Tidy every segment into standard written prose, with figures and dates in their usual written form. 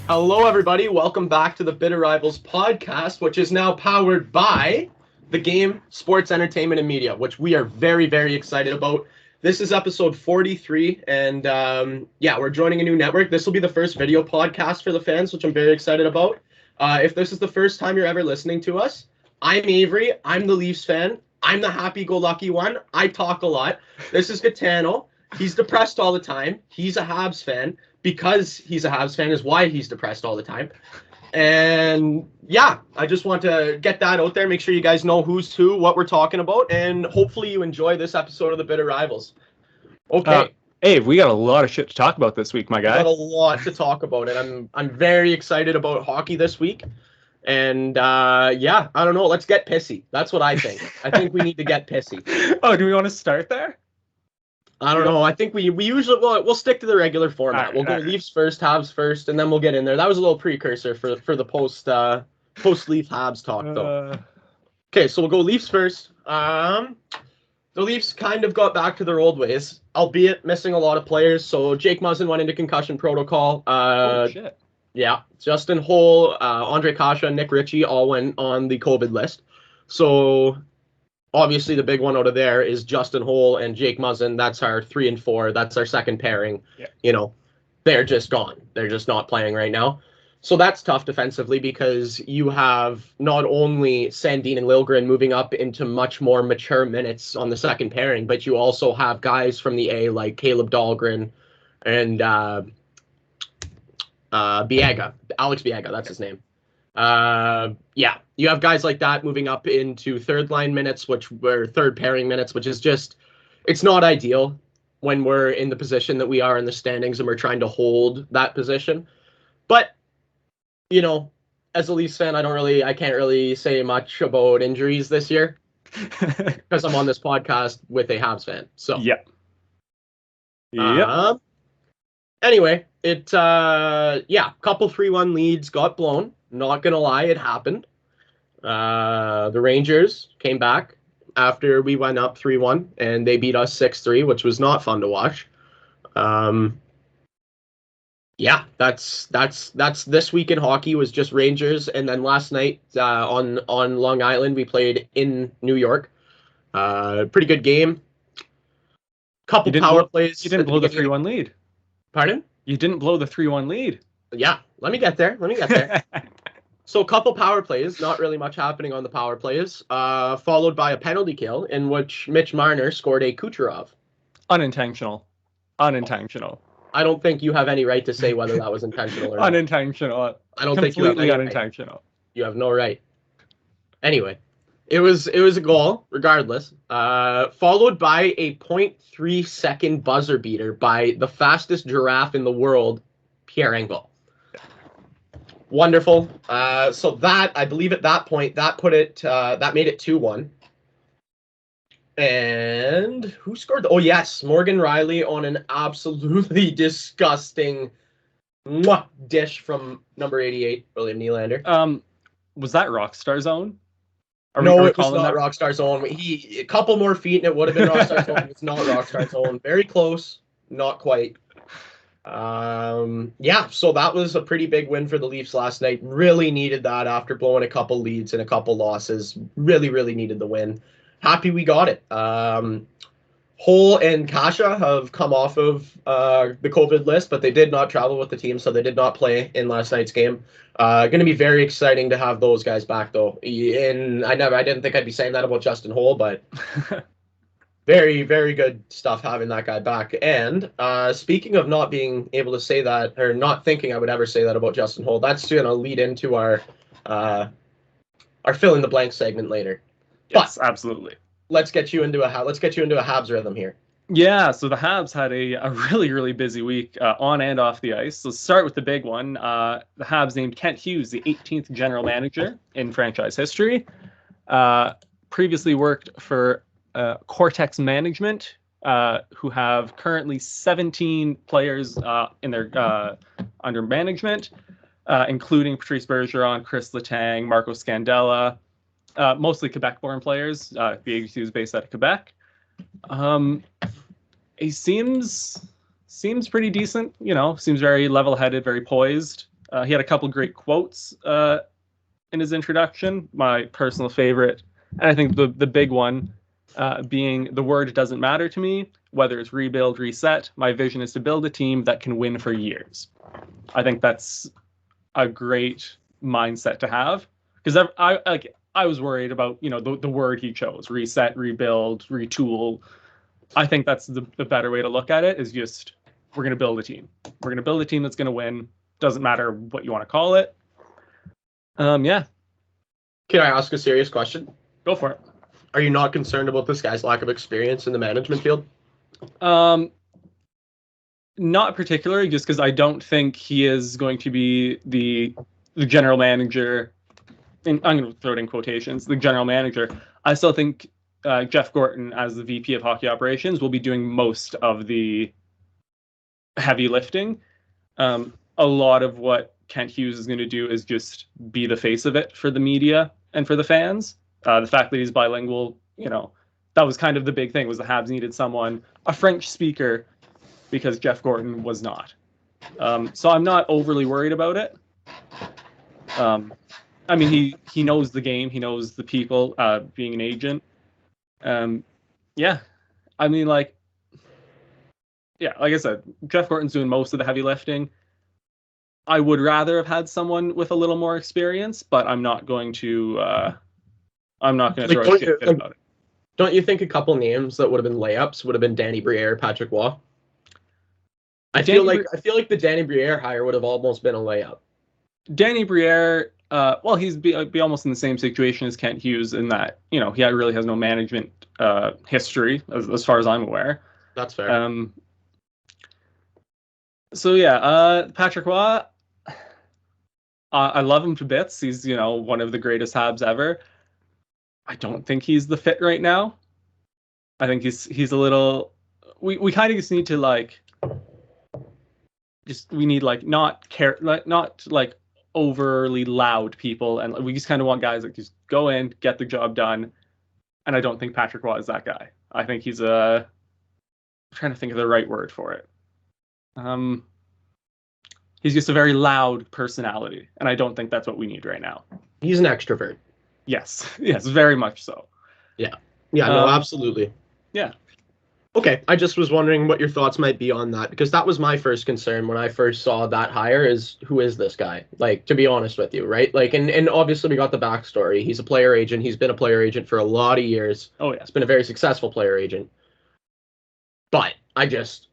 Hello, everybody. Welcome back to the Bitter Rivals podcast, which is now powered by the Game Sports Entertainment and Media, which we are very, very excited about. This is episode 43, and we're joining a new network. This will be the first video podcast for the fans, which I'm very excited about. If this is the first time you're ever listening to us, I'm Avery. I'm the Leafs fan. I'm the happy-go-lucky one. I talk a lot. This is Gitano. He's depressed all the time. He's a Habs fan. Because he's a Habs fan is why he's depressed all the time. And yeah, I just want to get that out there, make sure you guys know who's who, what we're talking about, and hopefully you enjoy this episode of the Bitter Rivals. Okay. Hey, we got a lot of shit to talk about this week, my guy. We got a lot to talk about, and I'm very excited about hockey this week. And I don't know, let's get pissy. That's what I think. I think we need to get pissy. Oh, do we want to start there? I don't know. I think we usually we'll stick to the regular format. We'll go Leafs first, Habs first, and then we'll get in there. That was a little precursor for the post Leaf Habs talk though. Okay, so we'll go Leafs first. The Leafs kind of got back to their old ways, albeit missing a lot of players. So Jake Muzzin went into concussion protocol. Oh shit. Yeah, Justin Holl, Ondrej Kase, and Nick Ritchie all went on the COVID list. So obviously, the big one out of there is Justin Holl and Jake Muzzin. That's our 3 and 4. That's our second pairing. Yeah. You know, they're just gone. They're just not playing right now. So that's tough defensively because you have not only Sandin and Liljegren moving up into much more mature minutes on the second pairing, but you also have guys from the A like Caleb Dahlgren and Biega. Alex Biega, that's his name. You have guys like that moving up into third line minutes, which were third pairing minutes, which is just, it's not ideal when we're in the position that we are in the standings and we're trying to hold that position. But, you know, as a Leafs fan, I can't really say much about injuries this year because I'm on this podcast with a Habs fan. So, anyway, couple 3-1 leads got blown. Not going to lie, it happened. The Rangers came back after we went up 3-1, and they beat us 6-3, which was not fun to watch. That's this week in hockey was just Rangers, and then last night on Long Island, we played in New York. Pretty good game. Couple power plays. You didn't blow the 3-1 lead. Pardon? You didn't blow the 3-1 lead. Yeah, let me get there. So a couple power plays, not really much happening on the power plays, followed by a penalty kill in which Mitch Marner scored a Kucherov. Unintentional. I don't think you have any right to say whether that was intentional or not. Unintentional. I don't think you have any unintentional. Right. You have no right. Anyway, it was a goal, regardless, followed by a 0.3 second buzzer beater by the fastest giraffe in the world, Pierre Engvall. Wonderful. So that, I believe at that point, that made it 2-1. And who scored? Oh, yes, Morgan Riley on an absolutely disgusting dish from number 88, William Nylander. Was that Rockstar Zone? No, it was not Rockstar Zone. A couple more feet and it would have been Rockstar Zone. It's not Rockstar Zone. Very close, not quite. So that was a pretty big win for the Leafs last night. Really needed that after blowing a couple leads and a couple losses. Really, really needed the win. Happy we got it. Holl and Kasha have come off of the COVID list, but they did not travel with the team, so they did not play in last night's game. Going to be very exciting to have those guys back, though. And I didn't think I'd be saying that about Justin Holl, but very, very good stuff having that guy back. And speaking of not being able to say that, or not thinking I would ever say that about Justin Holl, that's going to lead into our fill in the blank segment later. Yes, but absolutely. Let's get you into a Habs rhythm here. Yeah, so the Habs had a really, really busy week on and off the ice. So start with the big one. The Habs named Kent Hughes the 18th general manager in franchise history. Previously worked for Cortex Management, who have currently 17 players in their under management, including Patrice Bergeron, Chris Letang, Marco Scandella, mostly Quebec-born players. The agency was based out of Quebec. He seems pretty decent, seems very level-headed, very poised. He had a couple great quotes in his introduction. My personal favorite, and I think the big one being, "The word doesn't matter to me, whether it's rebuild, reset. My vision is to build a team that can win for years." I think that's a great mindset to have, because I was worried about the word he chose: reset, rebuild, retool. I think that's the better way to look at it, is just, we're going to build a team. We're going to build a team that's going to win. Doesn't matter what you want to call it. Yeah. Can I ask a serious question? Go for it. Are you not concerned about this guy's lack of experience in the management field? Not particularly, just because I don't think he is going to be the general manager. And I'm going to throw it in quotations, the general manager. I still think Jeff Gorton, as the VP of Hockey Operations, will be doing most of the heavy lifting. A lot of what Kent Hughes is going to do is just be the face of it for the media and for the fans. The fact that he's bilingual, that was kind of the big thing, was the Habs needed someone, a French speaker, because Jeff Gorton was not. So I'm not overly worried about it. I mean, he knows the game, he knows the people, being an agent. Yeah. I mean, like I said, Jeff Gorton's doing most of the heavy lifting. I would rather have had someone with a little more experience, but I'm not going to throw a shit fit about it. Don't you think a couple names that would have been layups would have been Danny Briere, Patrick Waugh? I feel like the Danny Briere hire would have almost been a layup. Danny Briere, well, he's be almost in the same situation as Kent Hughes, in that he really has no management history as far as I'm aware. That's fair. So yeah, Patrick Waugh, I love him to bits. He's one of the greatest Habs ever. I don't think he's the fit right now. I think he's a little. We kind of just need to not overly loud people, and we just kind of want guys that just go in, get the job done. And I don't think Patrick Waugh is that guy. I think he's I'm trying to think of the right word for it. He's just a very loud personality, and I don't think that's what we need right now. He's an extrovert. Yes, very much so. Yeah, no, absolutely. Yeah. Okay, I just was wondering what your thoughts might be on that, because that was my first concern when I first saw that hire, is who is this guy? Like, to be honest with you, right? Like, and obviously we got the backstory. He's a player agent. He's been a player agent for a lot of years. Oh yeah. He's been a very successful player agent. But I just,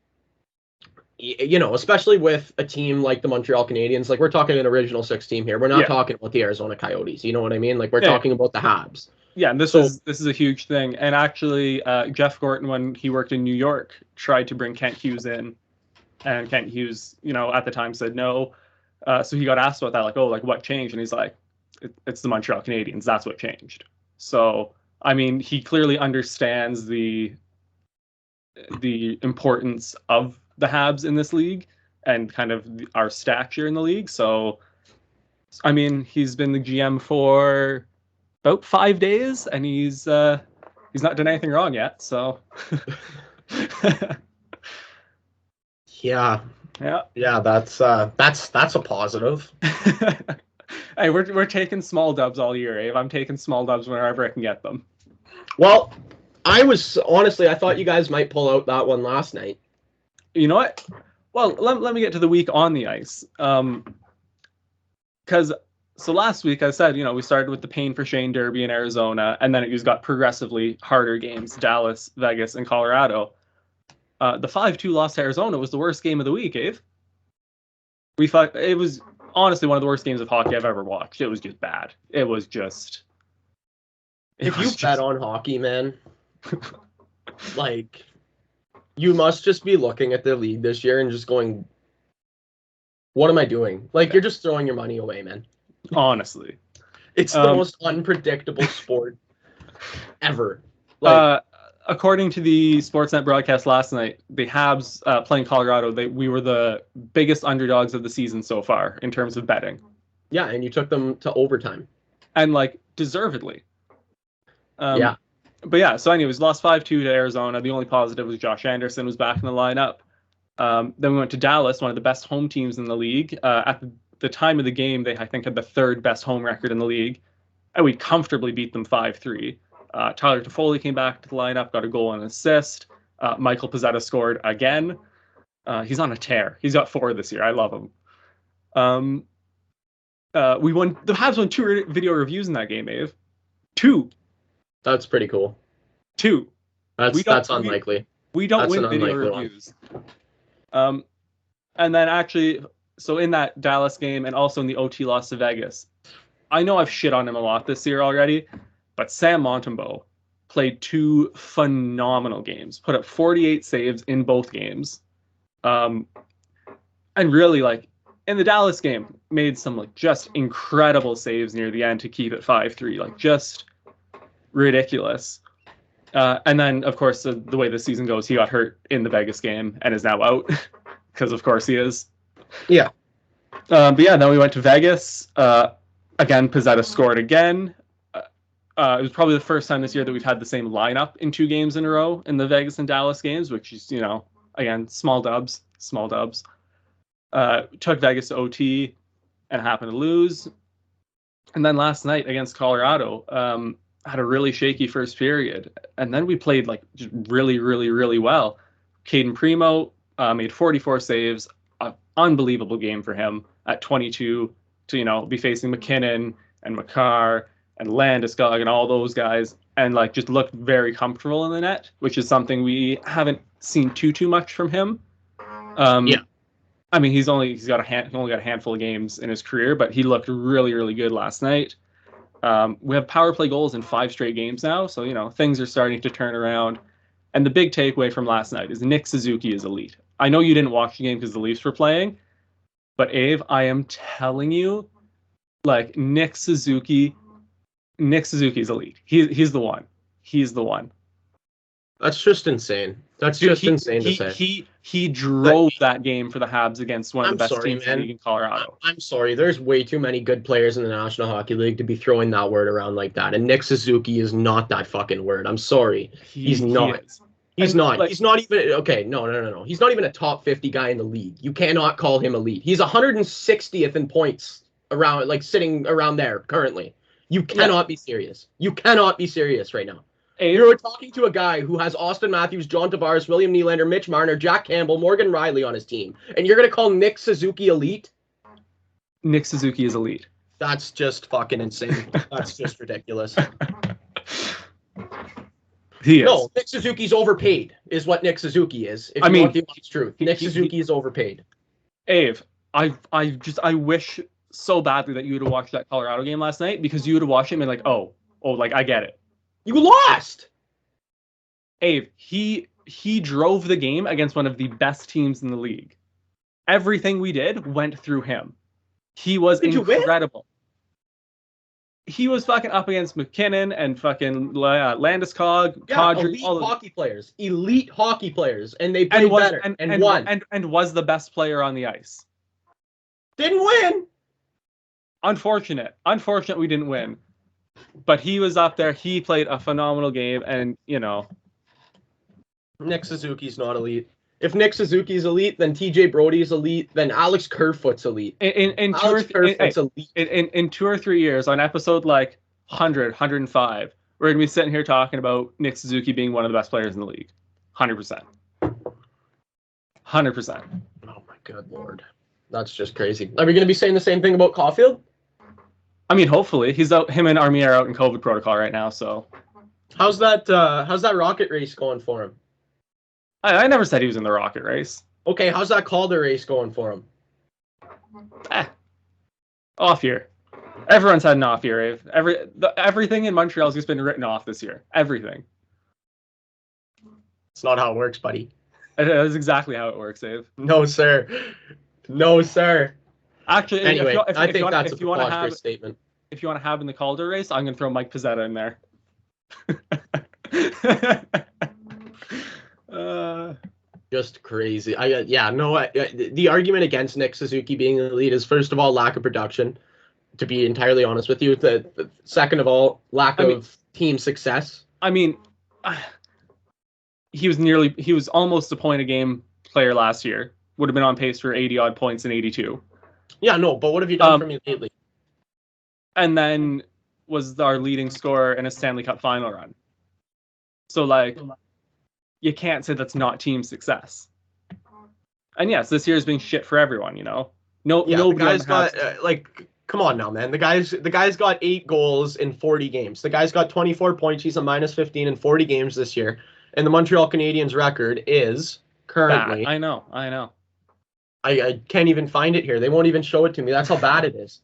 especially with a team like the Montreal Canadiens, like, we're talking an original six team here. We're not talking about the Arizona Coyotes. You know what I mean? Like, we're talking about the Habs. Yeah, and this is a huge thing. And actually, Jeff Gorton, when he worked in New York, tried to bring Kent Hughes in, and Kent Hughes, at the time said no. So he got asked about that, what changed? And he's like, it's the Montreal Canadiens. That's what changed. So, I mean, he clearly understands the importance of the Habs in this league and kind of our stature in the league. So, I mean, he's been the GM for about 5 days, and he's not done anything wrong yet. So, yeah, that's a positive. Hey, we're taking small dubs all year, Abe. I'm taking small dubs whenever I can get them. Well, I thought you guys might pull out that one last night. You know what? Well, let me get to the week on the ice. Because so last week I said, we started with the Pain for Shane Derby in Arizona, and then it just got progressively harder games: Dallas, Vegas, and Colorado. The 5-2 loss to Arizona was the worst game of the week, Abe. It was honestly one of the worst games of hockey I've ever watched. It was just bad. If you bet on hockey, man, like, you must just be looking at the league this year and just going, what am I doing? Like, you're just throwing your money away, man. Honestly. It's the most unpredictable sport ever. Like, according to the Sportsnet broadcast last night, the Habs playing Colorado, we were the biggest underdogs of the season so far in terms of betting. Yeah, and you took them to overtime. And, deservedly. Yeah. But yeah, so anyways, lost 5-2 to Arizona. The only positive was Josh Anderson was back in the lineup. Then we went to Dallas, one of the best home teams in the league, at the time of the game, they, I think, had the third best home record in the league, and we comfortably beat them 5-3. Tyler Toffoli came back to the lineup, got a goal and an assist. Michael Pezzetta scored again. He's on a tear. He's got 4 this year. I love him. We won. The Habs won 2 video reviews in that game, Ave. 2. That's pretty cool. 2. That's unlikely. We don't That's win an video unlikely reviews. And then actually, so in that Dallas game and also in the OT loss to Vegas, I know I've shit on him a lot this year already, but Sam Montembeault played 2 phenomenal games, put up 48 saves in both games. And really, like, in the Dallas game, made some like just incredible saves near the end to keep it 5-3, like just ridiculous. And then, of course, the way the season goes, he got hurt in the Vegas game and is now out because, of course, he is. Yeah. But yeah, then we went to Vegas. Again, Pezzetta scored again. It was probably the first time this year that we've had the same lineup in 2 games in a row in the Vegas and Dallas games, which is, you know, again, small dubs. Took Vegas to OT and happened to lose. And then last night against Colorado, had a really shaky first period. And then we played like just really, really, really well. Caden Primo made 44 saves. An unbelievable game for him at 22 to, you know, be facing McKinnon and Makar and Landeskog and all those guys, and like just looked very comfortable in the net, which is something we haven't seen too much from him. Yeah. I mean, he's only got a handful of games in his career, but he looked really, really good last night. We have power play goals in 5 straight games now, so, you know, things are starting to turn around. And the big takeaway from last night is Nick Suzuki is elite. I know you didn't watch the game because the Leafs were playing, but Ave, I am telling you, like, Nick Suzuki is elite. He's the one. He's the one. That's just insane. That's just insane to say. He drove that game for the Habs against one of the best teams in the league in Colorado. I'm sorry. There's way too many good players in the National Hockey League to be throwing that word around like that. And Nick Suzuki is not that fucking word. I'm sorry. He's not. He's not. Like, he's not even. Okay, no. He's not even a top 50 guy in the league. You cannot call him elite. He's 160th in points around, like sitting around there currently. You cannot be serious. You cannot be serious right now. You're talking to a guy who has Austin Matthews, John Tavares, William Nylander, Mitch Marner, Jack Campbell, Morgan Riley on his team, and you're going to call Nick Suzuki elite? Nick Suzuki is elite. That's just fucking insane. That's just ridiculous. He is. No, Nick Suzuki's overpaid, is what Nick Suzuki is. If you want the honest truth, Nick Suzuki is overpaid. Ave, I wish so badly that you would have watched that Colorado game last night, because you would have watched it and been like, oh, like I get it. You lost. Ave, he drove the game against one of the best teams in the league. Everything we did went through him. He was incredible. He was fucking up against McKinnon and fucking Landeskog, Kadri, all elite hockey players, and they played better and won and was the best player on the ice. Didn't win. Unfortunate we didn't win. But he was up there. He played a phenomenal game, and, you know. Nick Suzuki's not elite. If Nick Suzuki's elite, then TJ Brody's elite, then Alex Kerfoot's elite. In 2 or 3 years, on episode like 100, 105, we're going to be sitting here talking about Nick Suzuki being one of the best players in the league. 100%. 100%. Oh, my good Lord. That's just crazy. Are we going to be saying the same thing about Caulfield? I mean, hopefully. He's out. Him and Army are out in COVID protocol right now, so. How's that rocket race going for him? I never said he was in the rocket race. Okay, how's that Calder race going for him? Off year. Everyone's had an off year, Ave. Everything in Montreal's just been written off this year. Everything. It's not how it works, buddy. That is exactly how it works, Ave. No, sir. No, sir. Actually, anyway, I think that's a preposterous statement. If you want to have in the Calder race, I'm going to throw Mike Pezzetta in there. Just crazy. The argument against Nick Suzuki being elite is, first of all, lack of production. To be entirely honest with you, the second of all, lack of team success. I mean, he was almost a point a game player last year. Would have been on pace for 80 odd points in 82. Yeah, no, but what have you done for me lately? And then was our leading scorer in a Stanley Cup final run. So, like, you can't say that's not team success. And yes, this year has been shit for everyone, you know? Nobody the guy's on the got, come on now, man. The guy's got 8 goals in 40 games. The guy's got 24 points. He's a minus 15 in 40 games this year. And the Montreal Canadiens record is currently... Bad. I know. I can't even find it here. They won't even show it to me. That's how bad it is.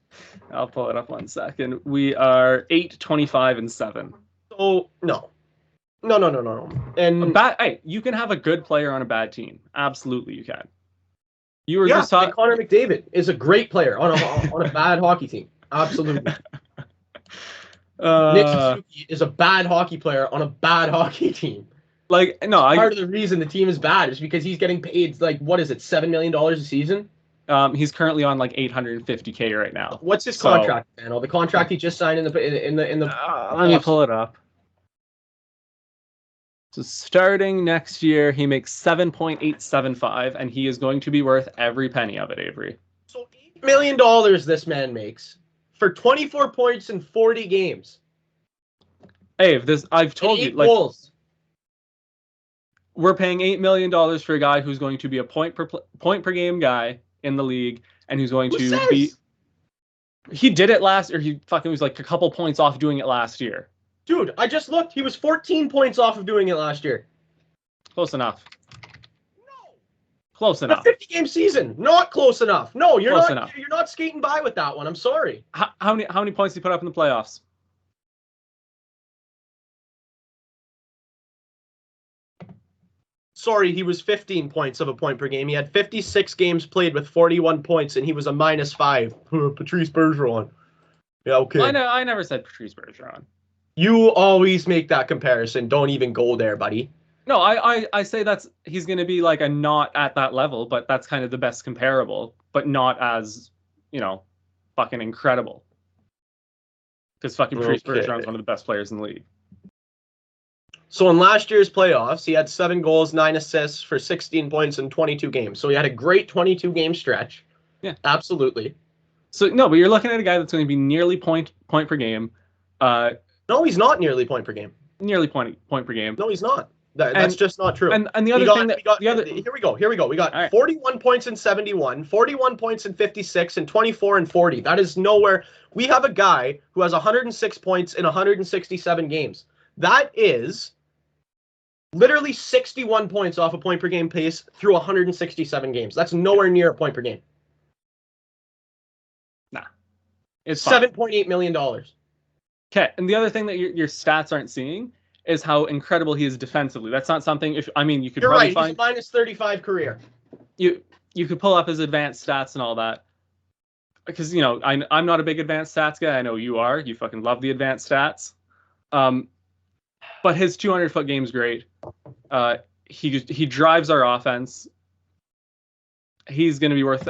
I'll pull it up 1 second. We are 8-25-7. So, no. And Hey, you can have a good player on a bad team. Absolutely, you can. You were just talking. Connor McDavid is a great player on a bad hockey team. Absolutely. Nick Suzuki is a bad hockey player on a bad hockey team. Like, no, part of the reason the team is bad is because he's getting paid, like, what is it, $7 million a season? He's currently on like $850K right now. What's his contract, man? The contract he just signed in the. Let me pull it up. So starting next year, he makes $7.875, and he is going to be worth every penny of it, Avery. So $8 million this man makes for 24 points in 40 games. Hey, I've told you, like, goals. We're paying $8 million for a guy who's going to be a point per game guy in the league, and who's going to be. He did it last, or he fucking was like a couple points off doing it last year. Dude, I just looked. He was 14 points off of doing it last year. Close enough. No. Close enough. A 50-game season. Not close enough. No, you're close not. Enough. You're not skating by with that one. I'm sorry. How many points did he put up in the playoffs? Sorry, he was 15 points of a point per game. He had 56 games played with 41 points, and he was a -5. Patrice Bergeron. Yeah, okay. I never said Patrice Bergeron. You always make that comparison. Don't even go there, buddy. No, I say he's going to be like a not at that level, but that's kind of the best comparable, but not as, fucking incredible. Because fucking Patrice Bergeron's one of the best players in the league. So in last year's playoffs, he had 7 goals, 9 assists for 16 points in 22 games. So he had a great 22-game stretch. Yeah. Absolutely. So, no, but you're looking at a guy that's going to be nearly point per game. No, he's not nearly point per game. Nearly point per game. No, he's not. That's just not true. And the other thing here we go. We got right. 41 points in 71, 41 points in 56, and 24 and 40. That is nowhere. We have a guy who has 106 points in 167 games. That is literally 61 points off a point per game pace through 167 games. That's nowhere near a point per game. Nah. It's $7.8 million. Okay, and the other thing that your stats aren't seeing is how incredible he is defensively. That's not something. You could. You're right. He's a -35 career. You could pull up his advanced stats and all that, because I'm not a big advanced stats guy. I know you are. You fucking love the advanced stats. But his 200-foot game's great. He drives our offense. He's going to be worth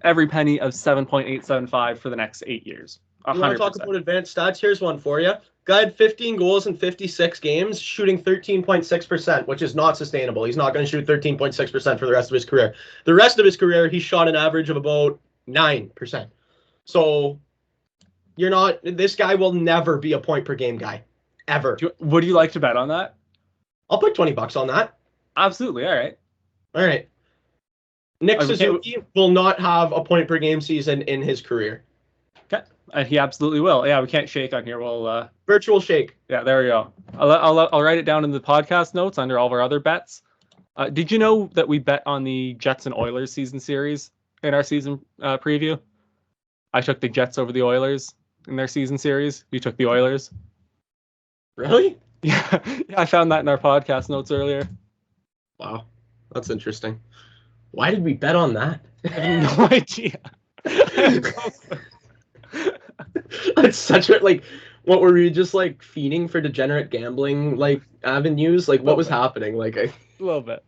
every penny of 7.875 for the next 8 years. 100%. You want to talk about advanced stats? Here's one for you. Guy had 15 goals in 56 games, shooting 13.6%, which is not sustainable. He's not going to shoot 13.6% for the rest of his career. The rest of his career, he shot an average of about 9%. So this guy will never be a point per game guy. Ever. Would you like to bet on that? I'll put $20 on that. Absolutely. All right. Nick Suzuki will not have a point per game season in his career. Okay. He absolutely will. Yeah, we can't shake on here. We'll virtual shake. Yeah, there we go. I'll write it down in the podcast notes under all of our other bets. Did you know that we bet on the Jets and Oilers season series in our season preview? I took the Jets over the Oilers in their season series. You took the Oilers. Really? Yeah, I found that in our podcast notes earlier. Wow, that's interesting. Why did we bet on that? I have no idea. That's such a, what were we just feeding for degenerate gambling avenues? What was happening? A little bit.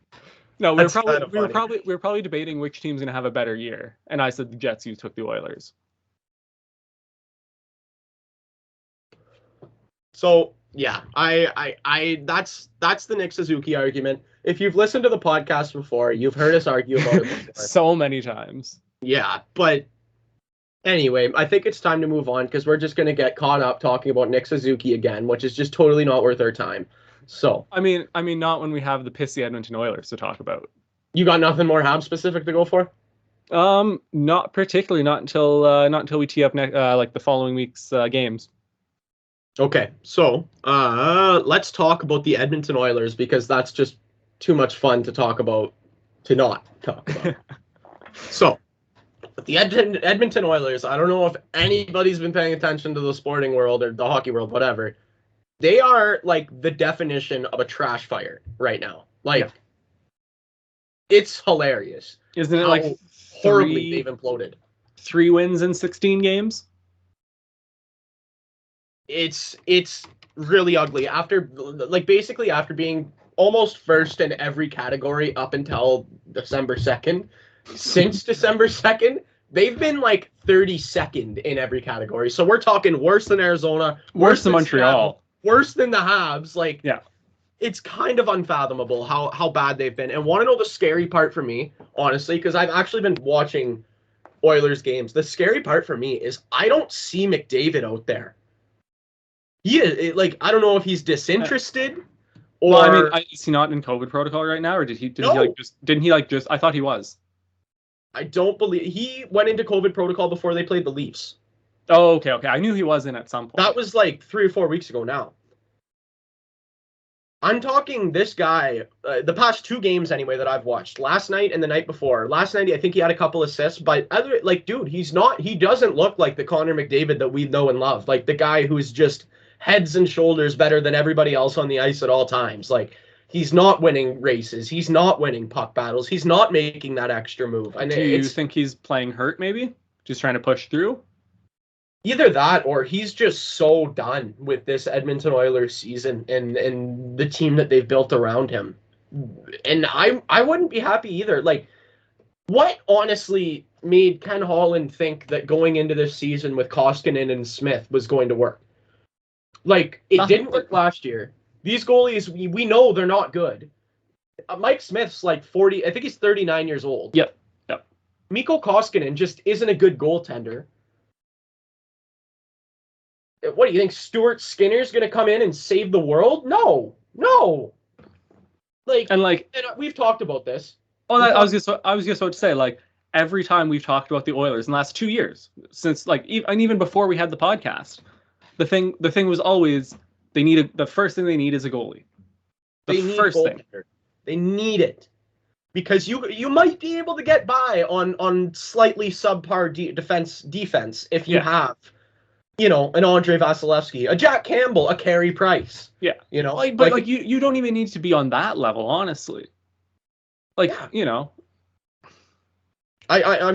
No, we were probably debating which team's gonna have a better year, and I said the Jets. You took the Oilers. So yeah, I that's the Nick Suzuki argument. If you've listened to the podcast before, you've heard us argue about it before. So many times. Yeah, but Anyway, I think it's time to move on because we're just going to get caught up talking about Nick Suzuki again, which is just totally not worth our time. So, I mean, not when we have the pissy Edmonton Oilers to talk about. you got nothing more Habs specific to go for? Not particularly. Not until we tee up like the following week's games. Okay, so let's talk about the Edmonton Oilers because that's just too much fun to talk about, to not talk about. So, the Edmonton Oilers, I don't know if anybody's been paying attention to the sporting world or the hockey world, whatever. They are like the definition of a trash fire right now. Like, It's hilarious. Isn't it like horribly they've imploded? 3 wins in 16 games? It's really ugly. Basically after being almost first in every category up until December 2nd, since December 2nd, they've been like 32nd in every category. So we're talking worse than Arizona, worse than Montreal, Seattle, worse than the Habs. Like, yeah, it's kind of unfathomable how bad they've been. And want to know the scary part for me, honestly, because I've actually been watching Oilers games. The scary part for me is I don't see McDavid out there. I don't know if he's disinterested or. Well, I mean, is he not in COVID protocol right now, or didn't he just? I thought he was. I don't believe he went into COVID protocol before they played the Leafs. Oh, okay. I knew he was in at some point. That was like 3 or 4 weeks ago now. I'm talking this guy, the past 2 games anyway that I've watched, last night and the night before. Last night, I think he had a couple assists, but he doesn't look like the Connor McDavid that we know and love. Like the guy who's just heads and shoulders better than everybody else on the ice at all times. Like, he's not winning races. He's not winning puck battles. He's not making that extra move. And do you think he's playing hurt, maybe? Just trying to push through? Either that or he's just so done with this Edmonton Oilers season and the team that they've built around him. And I wouldn't be happy either. Like, what honestly made Ken Holland think that going into this season with Koskinen and Smith was going to work? Like, it didn't work last year. These goalies, we know they're not good. Mike Smith's like 40, I think he's 39 years old. Yep. Mikko Koskinen just isn't a good goaltender. What do you think? Stuart Skinner's going to come in and save the world? No. And we've talked about this. Oh, I was just about to say, like, every time we've talked about the Oilers in the last 2 years, since even before we had the podcast, the thing was always the first thing they need is a goalie. They need it because you might be able to get by on slightly subpar defense if you have, an Andre Vasilevsky, a Jack Campbell, a Carey Price. Yeah. You don't even need to be on that level, honestly. I'm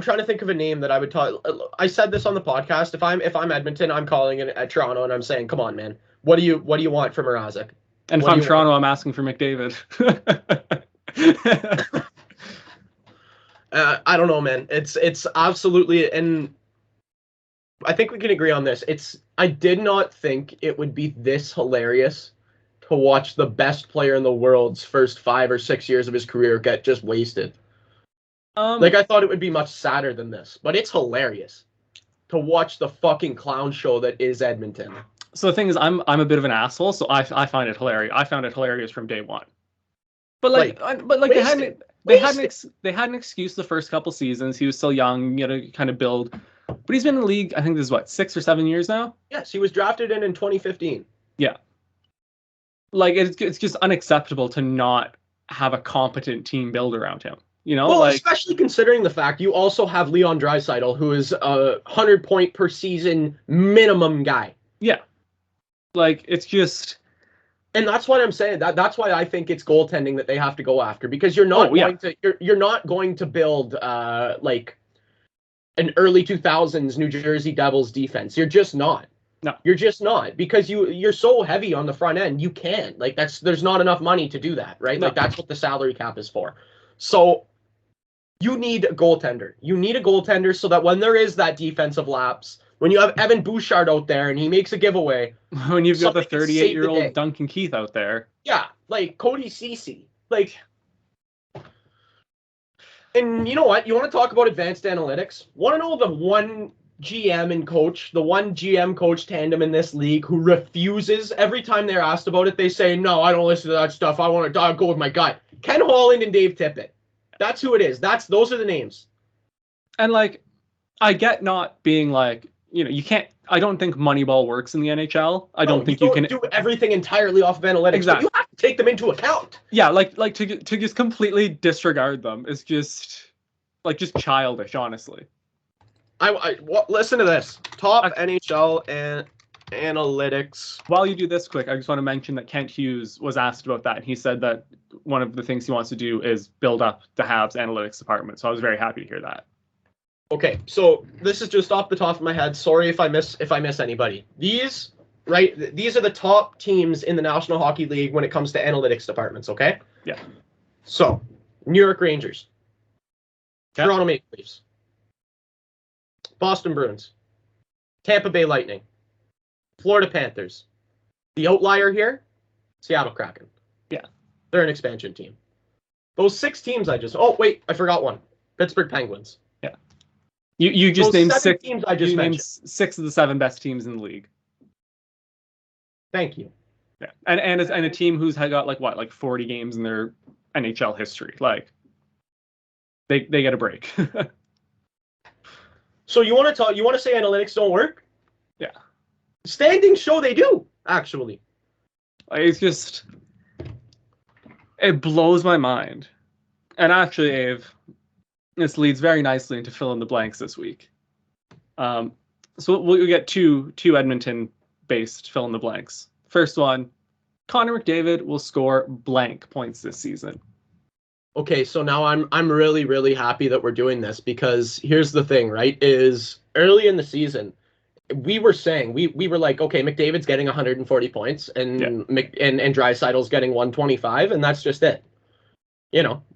trying to think of a name that I would talk. I said this on the podcast. If I'm Edmonton, I'm calling it at Toronto and I'm saying, come on, man. What do you want from Mrazek? And if I'm Toronto, I'm asking for McDavid. I don't know, man. It's absolutely, and I think we can agree on this. I did not think it would be this hilarious to watch the best player in the world's first 5 or 6 years of his career get just wasted. I thought it would be much sadder than this, but it's hilarious to watch the fucking clown show that is Edmonton. So the thing is, I'm a bit of an asshole, so I find it hilarious. I found it hilarious from day one. But they had an excuse the first couple seasons. He was still young, to kind of build. But he's been in the league, I think this is 6 or 7 years now? Yes, he was drafted in 2015. Yeah. It's just unacceptable to not have a competent team build around him. Especially considering the fact you also have Leon Draisaitl, who is a 100-point per season minimum guy. Yeah. It's just... And that's what I'm saying. That's why I think it's goaltending that they have to go after, because you're not you're not going to build an early 2000s New Jersey Devils defense. You're just not. No. You're just not, because you're so heavy on the front end. You can't. There's not enough money to do that, right? No. That's what the salary cap is for. So you need a goaltender. You need a goaltender so that when there is that defensive lapse, when you have Evan Bouchard out there and he makes a giveaway. When you've got the 38-year-old Duncan Keith out there. Yeah, Cody Ceci. And you know what? You want to talk about advanced analytics? Want to know the one GM and coach, the one GM coach tandem in this league who refuses. Every time they're asked about it, they say, no, I don't listen to that stuff. I want to go with my gut. Ken Holland and Dave Tippett. That's who it is. Those are the names. And like, I get not being like, you can't. I don't think Moneyball works in the NHL. I don't think you can do everything entirely off of analytics. Exactly. But you have to take them into account. Yeah, like to just completely disregard them is just childish, honestly. Listen to this. Top NHL and analytics. While you do this quick, I just want to mention that Kent Hughes was asked about that, and he said that one of the things he wants to do is build up the Habs analytics department. So I was very happy to hear that. Okay, so this is just off the top of my head. Sorry if I miss anybody. These are the top teams in the National Hockey League when it comes to analytics departments, okay? Yeah. So, New York Rangers, Okay. Toronto Maple Leafs, Boston Bruins, Tampa Bay Lightning, Florida Panthers. The outlier here, Seattle Kraken. Yeah. They're an expansion team. Those 6 teams I forgot one. Pittsburgh Penguins. Yeah. You just named 6 teams I just mentioned. 6 of the 7 best teams in the league. Thank you. Yeah. And a team who's got like 40 games in their NHL history. Like they get a break. So you want to say analytics don't work? Yeah. Standings show they do, actually. It's just, it blows my mind. And actually, Ave, this leads very nicely into fill in the blanks this week. So we'll get two Edmonton-based fill in the blanks. First one, Connor McDavid will score blank points this season. Okay, so now I'm really, really happy that we're doing this, because here's the thing, right? Is early in the season, we were saying we were like, okay, McDavid's getting 140 points and Draisaitl's getting 125, and that's just it.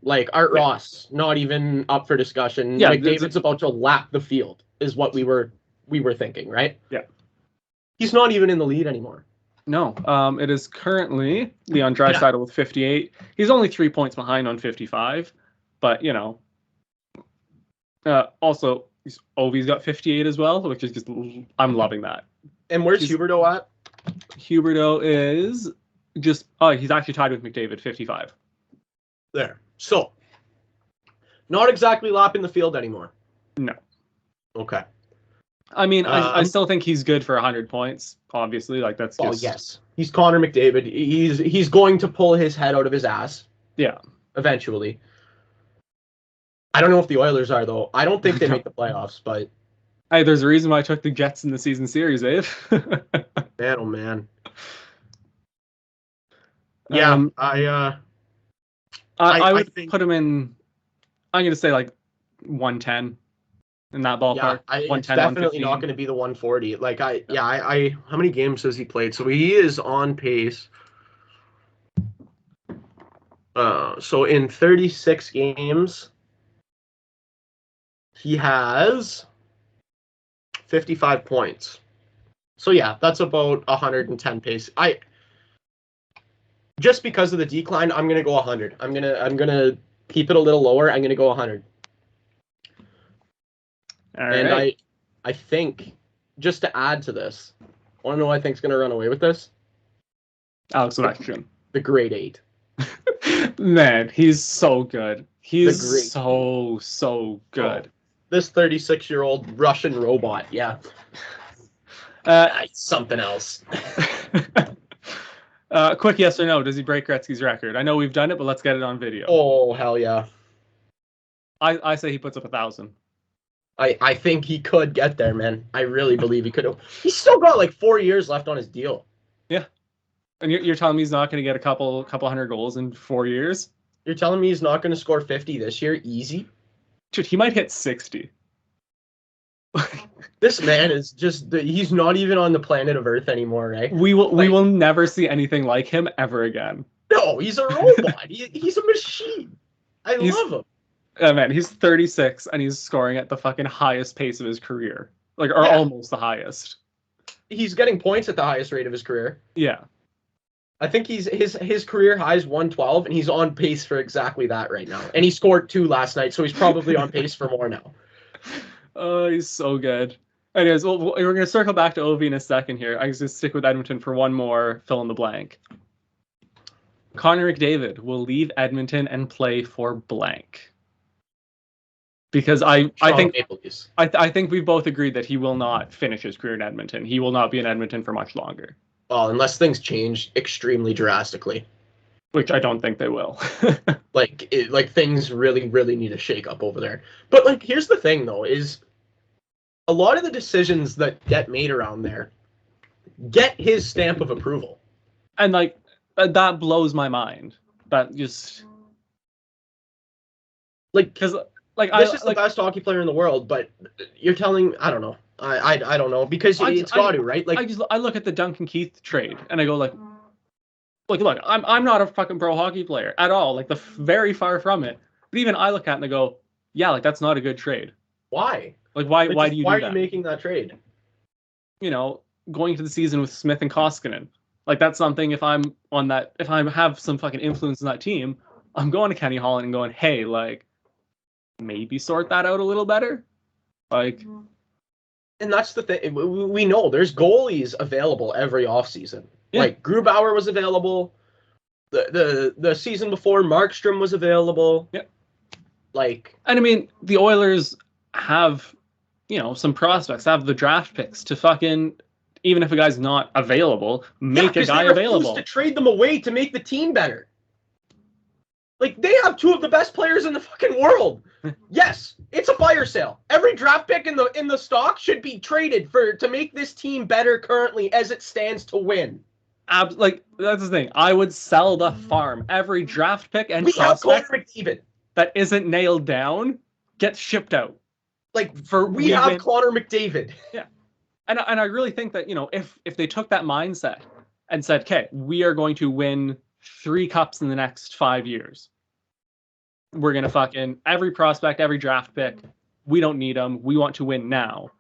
Like Art Ross, not even up for discussion. Yeah, McDavid's about to lap the field, is what we were thinking, right? Yeah. He's not even in the lead anymore. No, it is currently Leon Draisaitl with 58. He's only 3 points behind on 55, but also Ovi's got 58 as well, which is just, I'm loving that. And where's Huberdeau at? Huberdeau is just he's actually tied with McDavid, 55. There. So, not exactly lapping the field anymore. No. Okay. I mean, I still think he's good for 100 points. Obviously, like that's just. Oh yes, he's Connor McDavid. He's going to pull his head out of his ass. Yeah. Eventually. I don't know if the Oilers are though. I don't think they make the playoffs, but. Hey, there's a reason why I took the Jets in the season series, Dave. Man, oh man. Yeah, I would put him in. I'm gonna say like 110. In that ballpark, it's definitely not going to be the 140. Like I how many games has he played? So he is on pace. So in 36 games, he has 55 points. So yeah, that's about 110 pace. Just because of the decline, I'm going to go 100. I'm going to keep it a little lower. I'm going to go 100. Right. I think, just to add to this, want to know who I think is going to run away with this? Alex Ovechkin. The grade 8. Man, he's so good. He's so good. Oh, this 36-year-old Russian robot, yeah. Something else. Quick yes or no, does he break Gretzky's record? I know we've done it, but let's get it on video. Oh, hell yeah. I say he puts up 1,000. I think he could get there, man. I really believe he could. He's still got like 4 years left on his deal. Yeah. And you're telling me he's not going to get a couple hundred goals in 4 years? You're telling me he's not going to score 50 this year? Easy? Dude, he might hit 60. This man is just, he's not even on the planet of Earth anymore, right? We will never see anything like him ever again. No, he's a robot. He's a machine. I love him. Oh, man, he's 36 and he's scoring at the fucking highest pace of his career. Almost the highest. He's getting points at the highest rate of his career. Yeah. I think his career high is 112, and he's on pace for exactly that right now. And he scored 2 last night, so he's probably on pace for more now. Oh, he's so good. Anyways, we're going to circle back to Ovi in a second here. I just stick with Edmonton for one more fill in the blank. Connor McDavid will leave Edmonton and play for blank. Because I think we've both agreed that he will not finish his career in Edmonton. He will not be in Edmonton for much longer. Well, unless things change extremely drastically. Which I don't think they will. Like things really, really need to shake up over there. But like, here's the thing though, is a lot of the decisions that get made around there get his stamp of approval. And like, that blows my mind. That just like, because like this is the best hockey player in the world, but you're telling, I don't know. I don't know, because it's got to, right? Like I look at the Duncan Keith trade and I go like look, I'm not a fucking pro hockey player at all, like very far from it. But even I look at it and I go, yeah, like that's not a good trade. Why? Like why do you do that? Why are you making that trade? You know, going to the season with Smith and Koskinen. Like that's something, if I have some fucking influence in that team, I'm going to Kenny Holland and going, hey, like maybe sort that out a little better. Like, and that's the thing. We know there's goalies available every offseason. Yeah. Like Grubauer was available. The season before, Markstrom was available. Yeah. Like, and I mean, the Oilers have, you know, some prospects, have the draft picks to fucking, even if a guy's not available, make a guy available. To trade them away to make the team better. Like, they have two of the best players in the fucking world. Yes, it's a fire sale. Every draft pick in the stock should be traded to make this team better currently as it stands to win. Like, that's the thing. I would sell the farm. Every draft pick and prospect that isn't nailed down gets shipped out. Like, we have Connor McDavid. Yeah. And I really think that, you know, if they took that mindset and said, okay, we are going to win 3 cups in the next 5 years. We're going to fucking every prospect, every draft pick. We don't need them. We want to win now.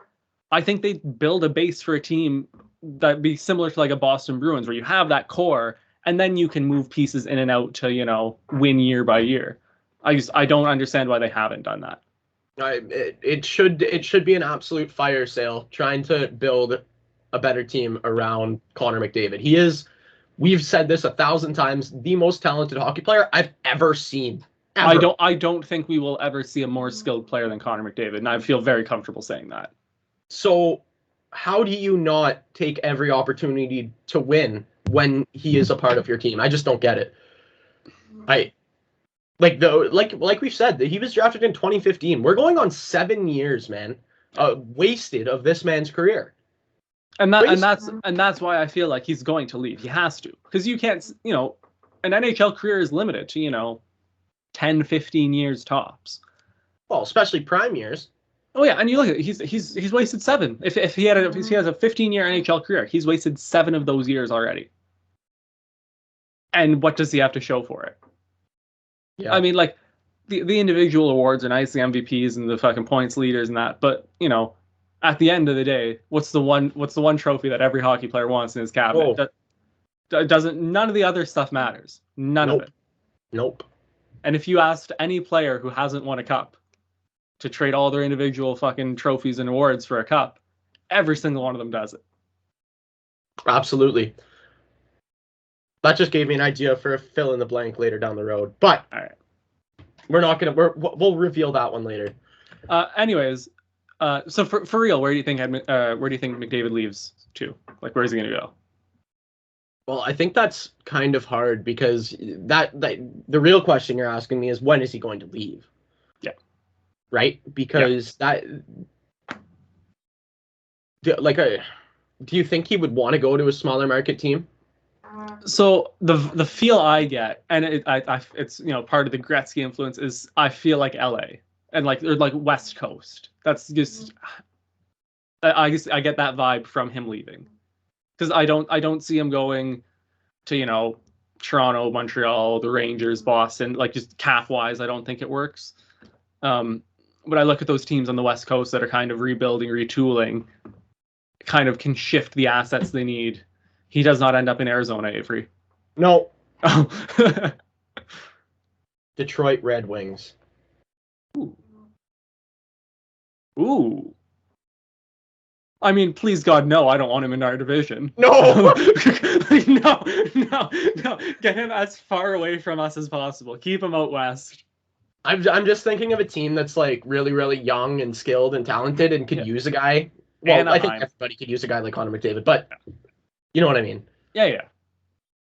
I think they build a base for a team that'd be similar to like a Boston Bruins, where you have that core and then you can move pieces in and out to, you know, win year by year. I don't understand why they haven't done that. It should be an absolute fire sale trying to build a better team around Connor McDavid. He is, we've said this 1,000 times, the most talented hockey player I've ever seen. Ever. I don't think we will ever see a more skilled player than Connor McDavid, and I feel very comfortable saying that. So how do you not take every opportunity to win when he is a part of your team? I just don't get it. Like we've said, he was drafted in 2015. We're going on 7 years, man, wasted of this man's career. And that's why I feel like he's going to leave. He has to, because you can't, you know, an NHL career is limited to, you know, 10, 15 years tops. Well, especially prime years. Oh yeah, and you look at it, he's wasted 7. If he has a 15-year NHL career, he's wasted 7 of those years already. And what does he have to show for it? Yeah. I mean, like the individual awards are nice, the MVPs and the fucking points leaders and that, but you know, at the end of the day, what's the one trophy that every hockey player wants in his cabinet? None of the other stuff matters. None of it. Nope. And if you asked any player who hasn't won a cup to trade all their individual fucking trophies and awards for a cup, every single one of them does it. Absolutely. That just gave me an idea for a fill in the blank later down the road. But all right, we'll reveal that one later. Anyways, so for real, where do you think McDavid leaves to? Like, where's he gonna go? Well, I think that's kind of hard, because that the real question you're asking me is, when is he going to leave? Yeah. Right? Because do you think he would want to go to a smaller market team? So the feel I get, and it's, you know, part of the Gretzky influence, is I feel like LA and like West Coast. That's just, I get that vibe from him leaving, because I don't see him going to, you know, Toronto, Montreal, the Rangers, Boston. Like, just cap wise, I don't think it works. But I look at those teams on the West Coast that are kind of rebuilding, retooling, kind of can shift the assets they need. He does not end up in Arizona, Avery. No. Oh. Detroit Red Wings. Ooh. I mean, please God, no, I don't want him in our division. No. No. Get him as far away from us as possible. Keep him out west. I'm just thinking of a team that's like really, really young and skilled and talented and could use a guy. Well, I think Anaheim. everybody could use a guy like Connor McDavid, but you know what I mean. Yeah.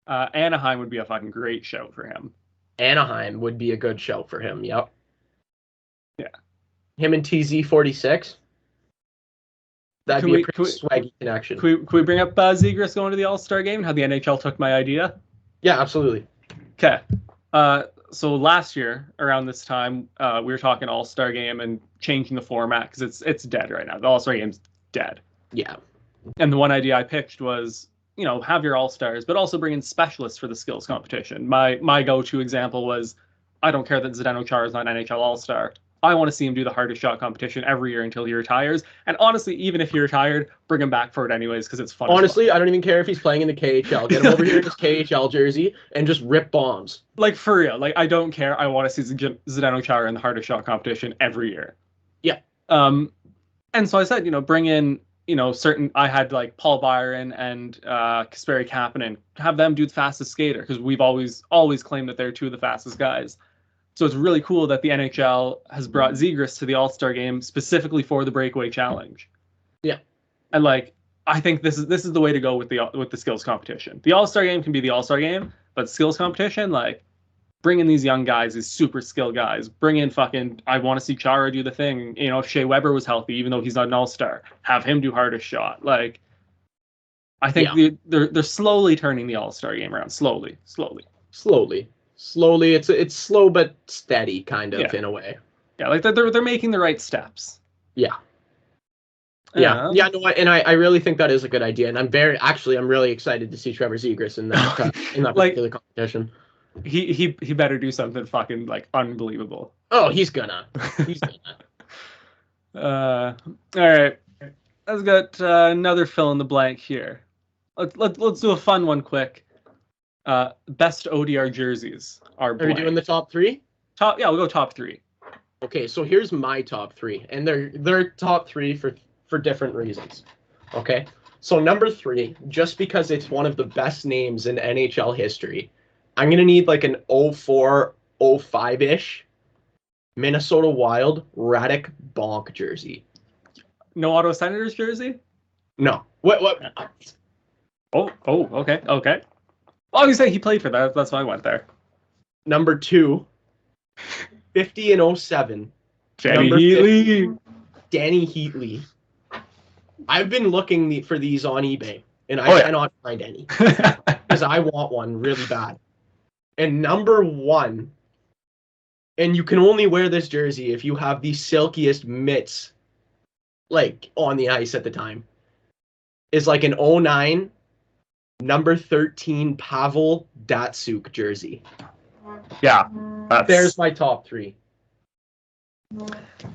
Anaheim would be a fucking great show for him. Anaheim would be a good show for him. Yep. Yeah. Him and TZ46. That'd be a pretty swaggy connection. Can we bring up Zegras going to the All-Star game and how the NHL took my idea? Yeah, absolutely. Okay. So last year, around this time, we were talking All-Star game and changing the format because it's dead right now. The All-Star game's dead. Yeah. And the one idea I pitched was, have your All-Stars, but also bring in specialists for the skills competition. My go-to example was, I don't care that Zdeno Chara is not an NHL All-Star. I want to see him do the hardest shot competition every year until he retires. And honestly, even if he retired, bring him back for it anyways because it's fun. Honestly, I don't even care if he's playing in the KHL. Get him over here in his KHL jersey and just rip bombs. Like, for real. Like, I don't care. I want to see Zdeno Chara in the hardest shot competition every year. Yeah. And so I said, bring in, certain. I had like Paul Byron and Kasperi Kapanen, have them do the fastest skater because we've always claimed that they're two of the fastest guys. So it's really cool that the NHL has brought Zegras to the All-Star game specifically for the breakaway challenge. Yeah. And like, I think this is the way to go with the skills competition. The All-Star game can be the All-Star game, but skills competition, like, bring in these young guys, these super skilled guys. Bring in I want to see Chara do the thing. If Shea Weber was healthy, even though he's not an All-Star, have him do hardest shot. Like, I think they're slowly turning the All-Star game around. Slowly. It's slow but steady, kind of, in a way. Yeah, like they're making the right steps. Yeah. No, and I really think that is a good idea, and I'm really excited to see Trevor Zegras in that particular competition. He better do something fucking like unbelievable. Oh, he's gonna. All right, let's get another fill in the blank here. Let's do a fun one quick. Best ODR jerseys are blank. Are we doing the top three? We'll go top three. Okay, so here's my top three, and they're top three for different reasons. Okay, so number 3, just because it's one of the best names in NHL history, I'm gonna need like an 04, 05-ish Minnesota Wild Radek Bonk jersey. No Ottawa Senators jersey? No. What? Oh, okay. Oh, you say he played for that. That's why I went there. Number 2, 50 and 07. Danny Heatley. Danny Heatley. I've been looking for these on eBay, and I cannot find any because I want one really bad. And number 1, and you can only wear this jersey if you have the silkiest mitts, like, on the ice at the time, is like an 09 number 13 Pavel Datsyuk jersey. Yeah. There's my top 3.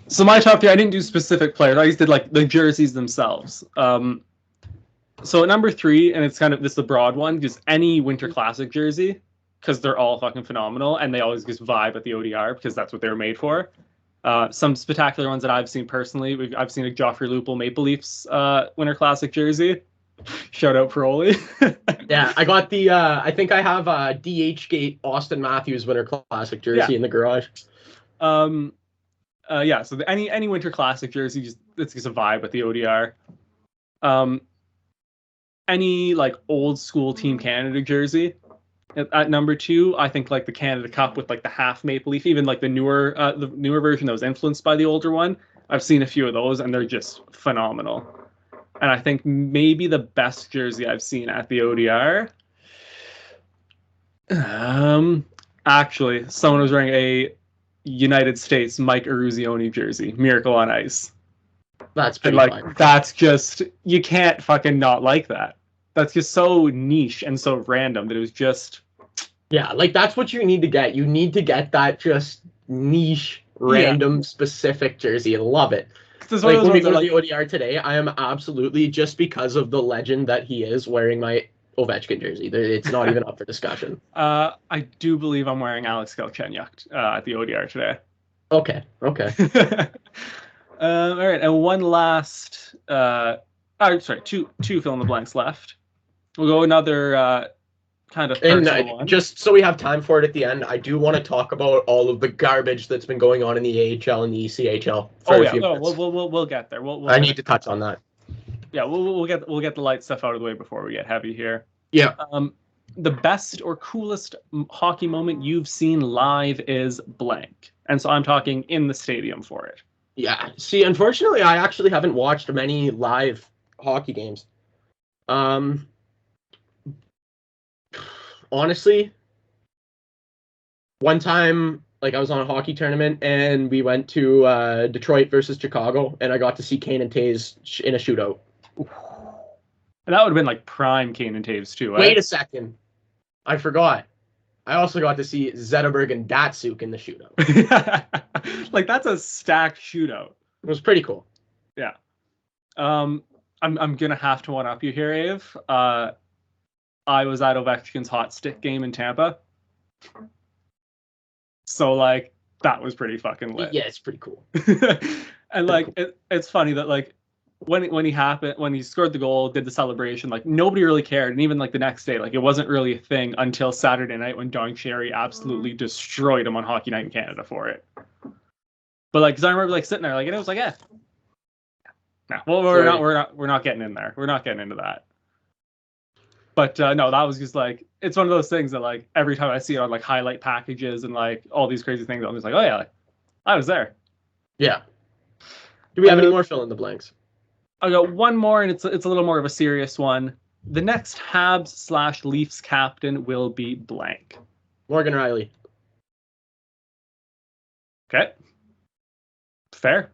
So my top 3, I didn't do specific players. I just did like the jerseys themselves. So at number 3, and it's kind of this the broad one, just any Winter Classic jersey, because they're all fucking phenomenal, and they always just vibe at the ODR because that's what they were made for. Some spectacular ones that I've seen personally, I've seen a Joffrey Lupul Maple Leafs Winter Classic jersey. Shout out Paroli. Yeah, I got the I think I have a DH Gate Austin Matthews Winter Classic jersey in the garage. So any Winter Classic jersey, it's just a vibe at the ODR. Any like old school Team Canada jersey at number 2, I think like the Canada Cup with like the half maple leaf, even like the newer version that was influenced by the older one. I've seen a few of those and they're just phenomenal. And I think maybe the best jersey I've seen at the ODR. Actually, someone was wearing a United States Mike Eruzione jersey, Miracle on Ice. That's pretty fun. That's just, you can't fucking not like that. That's just so niche and so random that it was just... Yeah, like that's what you need to get. You need to get that just niche, random, specific jersey. I love it. Like when we go to the ODR today, I am absolutely, just because of the legend that he is, wearing my Ovechkin jersey. It's not even up for discussion. I do believe I'm wearing Alex Galchenyuk at the ODR today. Okay. All right, and one last Sorry, two fill in the blanks left. We'll go another kind of personal one. Just so we have time for it at the end, I do want to talk about all of the garbage that's been going on in the AHL and the ECHL. We'll get there. I need to touch on that. Yeah, we'll get the light stuff out of the way before we get heavy here. Yeah. The best or coolest hockey moment you've seen live is blank, and so I'm talking in the stadium for it. Yeah. See, unfortunately, I actually haven't watched many live hockey games. Honestly, one time, like I was on a hockey tournament and we went to Detroit versus Chicago, and I got to see Kane and Taves in a shootout. And that would have been like prime Kane and Taves too. Wait a second, I forgot. I also got to see Zetterberg and Datsuk in the shootout. Like that's a stacked shootout. It was pretty cool. Yeah. I'm gonna have to one up you here, Ave. I was at Ovechkin's hot stick game in Tampa. So like that was pretty fucking lit. Yeah, it's pretty cool. And like it's funny that like when he scored the goal, did the celebration, like nobody really cared. And even like the next day, like it wasn't really a thing until Saturday night when Don Cherry absolutely destroyed him on Hockey Night in Canada for it. But like, cause I remember like sitting there, like, and it was like, no, well, we're not getting in there. We're not getting into that. But no, that was just like, it's one of those things that like every time I see it on like highlight packages and like all these crazy things, I'm just like, oh yeah, like, I was there. Yeah. Do we have any more fill in the blanks? I got one more, and it's a little more of a serious one. The next Habs/Leafs captain will be blank. Morgan Riley. Okay. Fair.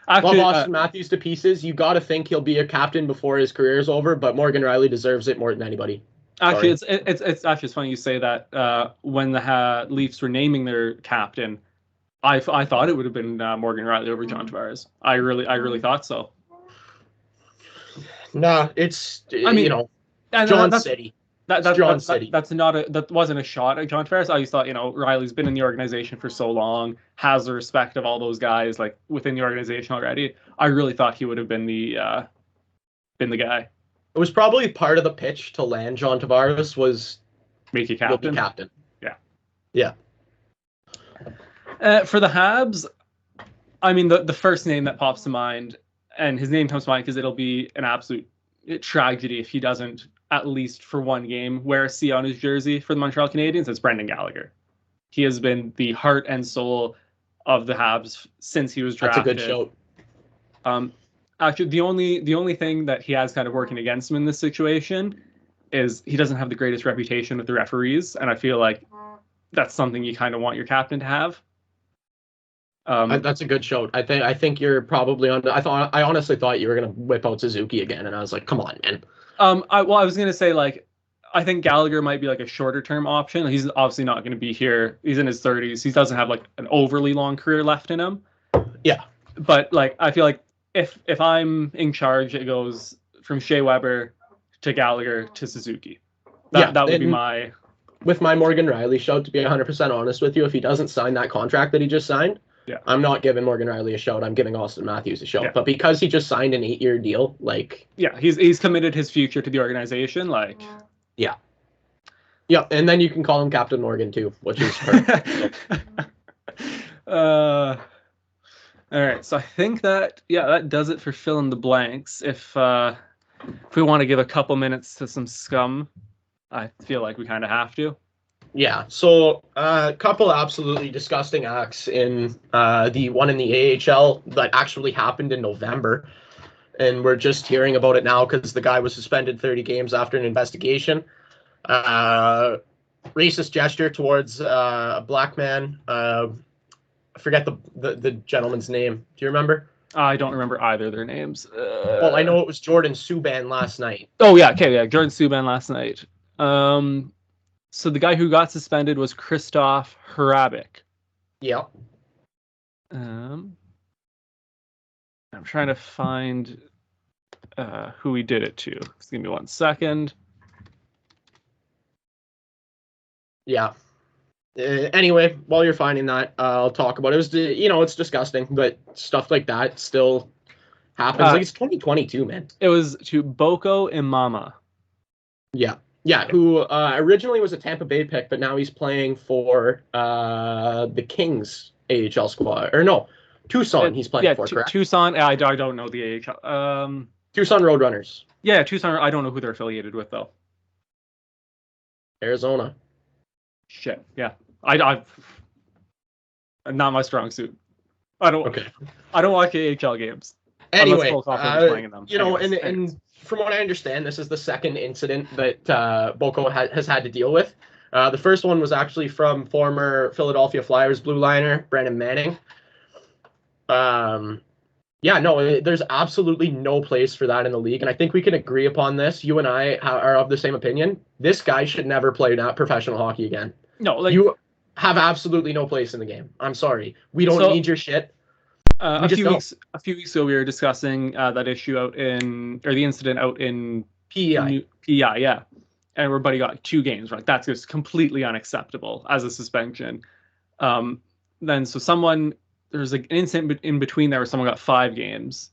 Actually, love Austin Matthews to pieces. You got to think he'll be a captain before his career is over, but Morgan Riley deserves it more than anybody. Actually, it's funny you say that. When the Leafs were naming their captain, I thought it would have been Morgan Riley over John Tavares. I really thought so. Nah, John City. That wasn't a shot at John Tavares. I just thought, Riley's been in the organization for so long, has the respect of all those guys like within the organization already. I really thought he would have been the guy. It was probably part of the pitch to land John Tavares was make you captain. Yeah. For the Habs, I mean the first name that pops to mind, and his name comes to mind because it'll be an absolute tragedy if he doesn't, at least for one game, wear a C on his jersey for the Montreal Canadiens. It's Brendan Gallagher. He has been the heart and soul of the Habs since he was drafted. That's a good show. Actually, the only thing that he has kind of working against him in this situation is he doesn't have the greatest reputation with the referees, and I feel like that's something you kind of want your captain to have. That's a good show. I think you're probably on. I honestly thought you were gonna whip out Suzuki again, and I was like, come on, man. I was gonna say like, I think Gallagher might be like a shorter term option. He's obviously not going to be here. He's in his 30s. He doesn't have like an overly long career left in him. Yeah, but like I feel like if I'm in charge, it goes from Shea Weber to Gallagher to Suzuki. That would be my. With my Morgan Riley shout, to be 100% honest with you, if he doesn't sign that contract that he just signed. Yeah. I'm not giving Morgan Riley a shout. I'm giving Austin Matthews a shout. Yeah. But because he just signed an 8-year deal, like... Yeah, he's committed his future to the organization, like... Yeah. Yeah, and then you can call him Captain Morgan, too, which is perfect. All right, so I think that does it for fill in the blanks. If we want to give a couple minutes to some scum, I feel like we kind of have to. Yeah, so a couple absolutely disgusting acts in the one in the AHL that actually happened in November. And we're just hearing about it now because the guy was suspended 30 games after an investigation. Racist gesture towards a black man. I forget the gentleman's name. Do you remember? I don't remember either of their names. Well, I know it was Jordan Subban last night. Oh, yeah, okay, yeah, Jordan Subban last night. So the guy who got suspended was Christoph Hrabik. Yeah. I'm trying to find who he did it to. Just give me 1 second. Yeah. Anyway, while you're finding that, I'll talk about it. It was, it's disgusting, but stuff like that still happens. Like, it's 2022, man. It was to Boko Imama. Yeah, who originally was a Tampa Bay pick, but now he's playing for the Kings AHL squad. Or no, Tucson he's playing for, correct? Tucson. I don't know the AHL. Tucson Roadrunners. Yeah, Tucson. I don't know who they're affiliated with, though. Arizona. Shit. Yeah. I not my strong suit. I don't watch AHL games. Anyway, playing in them. And from what I understand, this is the second incident that Boko has had to deal with. The first one was actually from former Philadelphia Flyers blue liner Brandon Manning. There's absolutely no place for that in the league, and I think we can agree upon this. You and I are of the same opinion. This guy should never play professional hockey again. No, you have absolutely no place in the game. I'm sorry. We don't need your shit. A few weeks ago, we were discussing that issue the incident out in PEI. Yeah. And everybody got 2 games. We're like, that's just completely unacceptable as a suspension. There's like an incident in between there where someone got 5 games.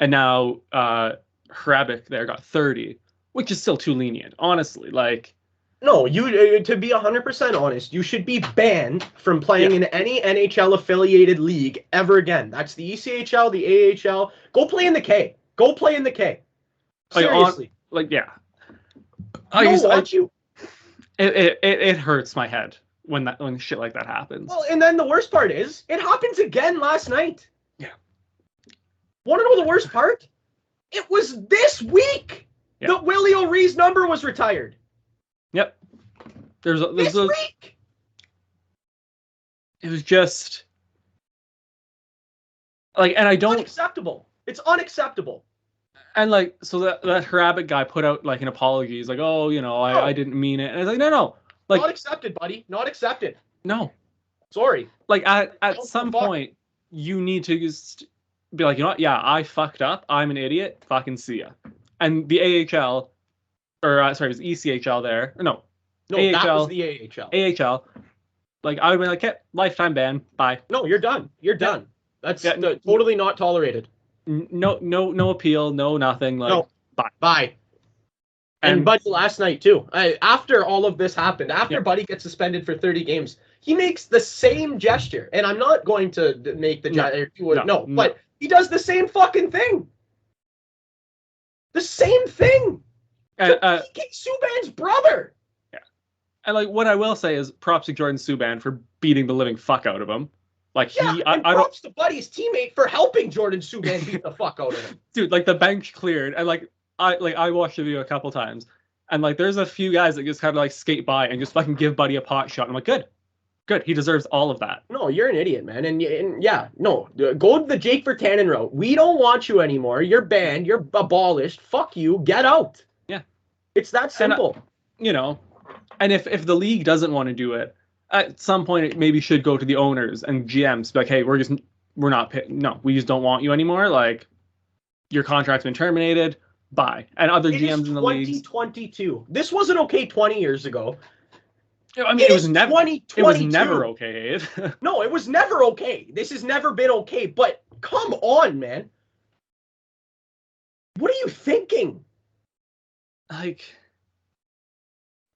And now Hrabik there got 30, which is still too lenient, honestly. Like, no, to be 100% honest, you should be banned from playing in any NHL affiliated league ever again. That's the ECHL, the AHL. Go play in the K. Seriously. It hurts my head when shit like that happens. Well, and then the worst part is it happens again last night. Yeah. Want to know the worst part? It was this week that Willie O'Ree's number was retired. Yep. This week. It was just like, and I don't. Unacceptable. It's unacceptable. And like, so that Hrabik guy put out like an apology. He's like, oh, I didn't mean it. And I was like, no. Like, not accepted, buddy. Not accepted. No. Sorry. Like at some point, you need to just be like, you know what? Yeah, I fucked up. I'm an idiot. Fucking see ya. And the AHL, it was ECHL there. No, AHL, that was the AHL. AHL. Like, I would be like, lifetime ban. Bye. No, you're done. You're done. That's totally not tolerated. No appeal. No nothing. Like, no. Bye. And Buddy last night too. After all of this happened, after Buddy gets suspended for 30 games, he makes the same gesture. And I'm not going to make the gesture. But he does the same fucking thing. The same thing. PK Subban's brother. Yeah. And like, what I will say is props to Jordan Subban for beating the living fuck out of him. Like, props to Buddy's teammate for helping Jordan Subban beat the fuck out of him. Dude, like, the bench cleared, and I watched the video a couple times, and like, there's a few guys that just kind of like skate by and just fucking give Buddy a pot shot. I'm like, good, he deserves all of that. No, you're an idiot, man. Go the Jake Virtanen route. We don't want you anymore. You're banned. You're abolished. Fuck you. Get out. Yeah, it's that simple. And if the league doesn't want to do it, at some point it maybe should go to the owners and GMs. Be like, hey, we just don't want you anymore. Like, your contract's been terminated. Bye. And other GMs in the league. 2022. This wasn't okay 20 years ago. I mean, it was never okay. No, it was never okay. This has never been okay. But come on, man. What are you thinking? Like,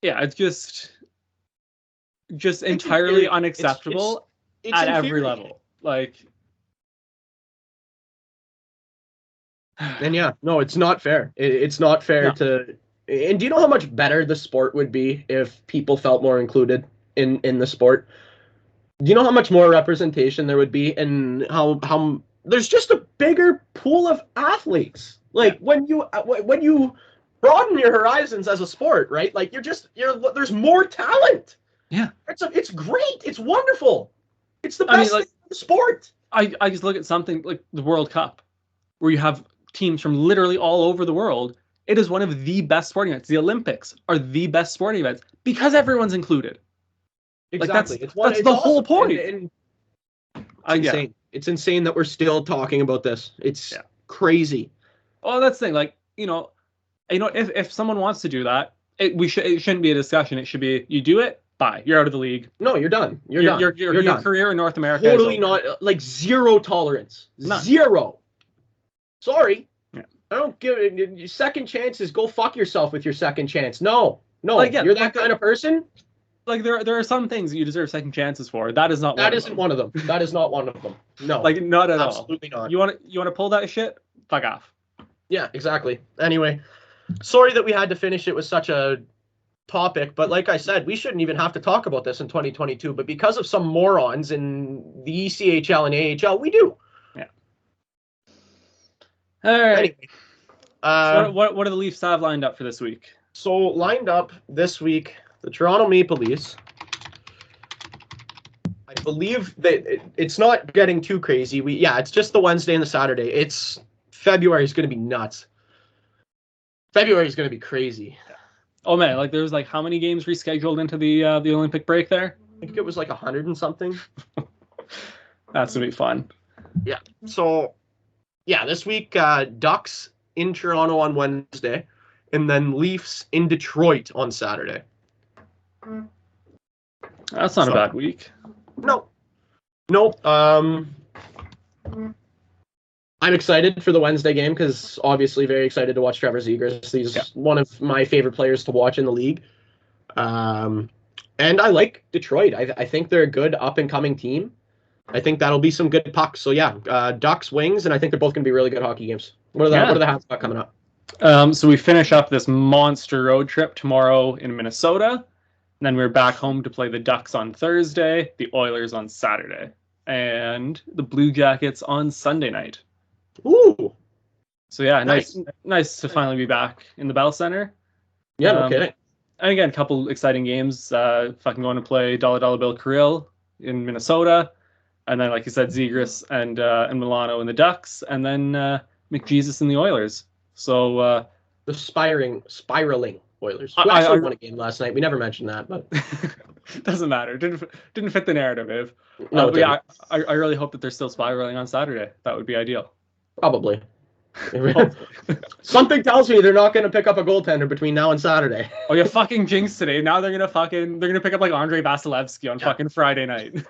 yeah, it's just entirely unacceptable at every level. Like, and it's not fair. It's not fair to. And do you know how much better the sport would be if people felt more included in the sport? Do you know how much more representation there would be, and how there's just a bigger pool of athletes? Like, when you broaden your horizons as a sport, right? Like, there's more talent. Yeah, it's great. It's wonderful. It's the best thing in the sport. I just look at something like the World Cup, where you have teams from literally all over the world. It is one of the best sporting events. The Olympics are the best sporting events because everyone's included. Exactly. Like, that's the whole point. It's insane. It's insane that we're still talking about this. It's crazy. Well, that's the thing. Like, if someone wants to do that, it shouldn't be a discussion. It should be, you do it, bye. You're out of the league. No, you're done. You're done. Your career in North America. Totally not, like, zero tolerance. None. Zero. Sorry. Yeah. I don't give it. Second chances, go fuck yourself with your second chance. No, Like, yeah, you're that kind of person. Like there are some things that you deserve second chances for. That is not one That of isn't them. one of them. That is not one of them. No. Like, not at all. Absolutely not. You want to pull that shit? Fuck off. Yeah, exactly. Anyway, sorry that we had to finish it with such a topic, but like I said, we shouldn't even have to talk about this in 2022, but because of some morons in the ECHL and AHL, we do. Yeah. All right. Anyway, So what do the Leafs have lined up for this week? so lined up this week, the Toronto Maple Leafs. I believe that it's not getting too crazy. It's just the Wednesday and the Saturday. February is going to be nuts. February is going to be crazy. Oh man, like there's like how many games rescheduled into the Olympic break there? I think it was like 100 and something. That's gonna be fun. Yeah. So, this week Ducks in Toronto on Wednesday, and then Leafs in Detroit on Saturday. That's not a bad week. No. I'm excited for the Wednesday game because obviously very excited to watch Trevor Zegras. He's one of my favorite players to watch in the league. And I like Detroit. I think they're a good up-and-coming team. I think that'll be some good pucks. So, Ducks, Wings, and I think they're both going to be really good hockey games. What are the Habs got coming up? So we finish up this monster road trip tomorrow in Minnesota. And then we're back home to play the Ducks on Thursday, the Oilers on Saturday, and the Blue Jackets on Sunday night. Ooh. So nice to finally be back in the Bell Center. Yeah, no kidding. And again, a couple exciting games. Fucking going to play Dollar Bill Kirill in Minnesota, and then like you said, Zegras and Milano in the Ducks, and then McJesus in the Oilers. So the spiraling Oilers. Who actually won a game last night. We never mentioned that, but doesn't matter. Didn't fit the narrative. No, but I really hope that they're still spiraling on Saturday. That would be ideal. Probably. Something tells me they're not going to pick up a goaltender between now and Saturday. Oh, you fucking jinxed today. Now they're gonna pick up like Andrei Vasilevsky on fucking Friday night.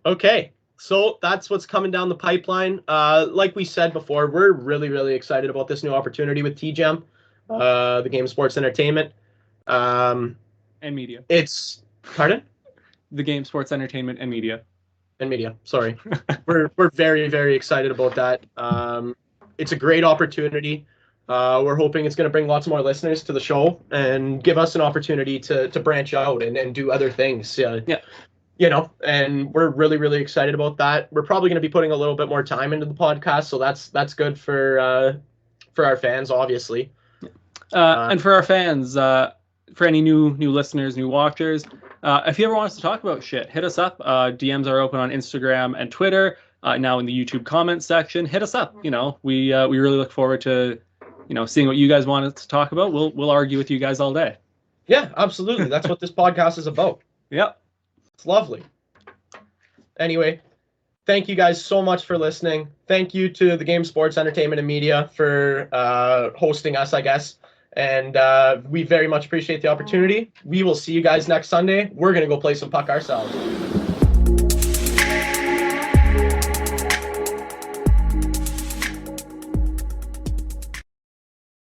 Okay, so that's what's coming down the pipeline. Like we said before, we're really, really excited about this new opportunity with TGEM, the Game Sports Entertainment. And media. Pardon? The Game Sports Entertainment and media. And media, sorry. We're very, very excited about that. It's a great opportunity. We're hoping it's going to bring lots more listeners to the show and give us an opportunity to branch out and do other things. And we're really, really excited about that. We're probably going to be putting a little bit more time into the podcast, so that's good for our fans, obviously. And for our fans, for any new listeners, new watchers, if you ever want us to talk about shit, hit us up. DMs are open on Instagram and Twitter. Now in the YouTube comments section, hit us up. We really look forward to seeing what you guys want us to talk about. We'll argue with you guys all day. Yeah, absolutely. That's what this podcast is about. Yep. It's lovely. Anyway, thank you guys so much for listening. Thank you to the Game Sports Entertainment and Media for hosting us, I guess. And we very much appreciate the opportunity. We will see you guys next Sunday. We're going to go play some puck ourselves.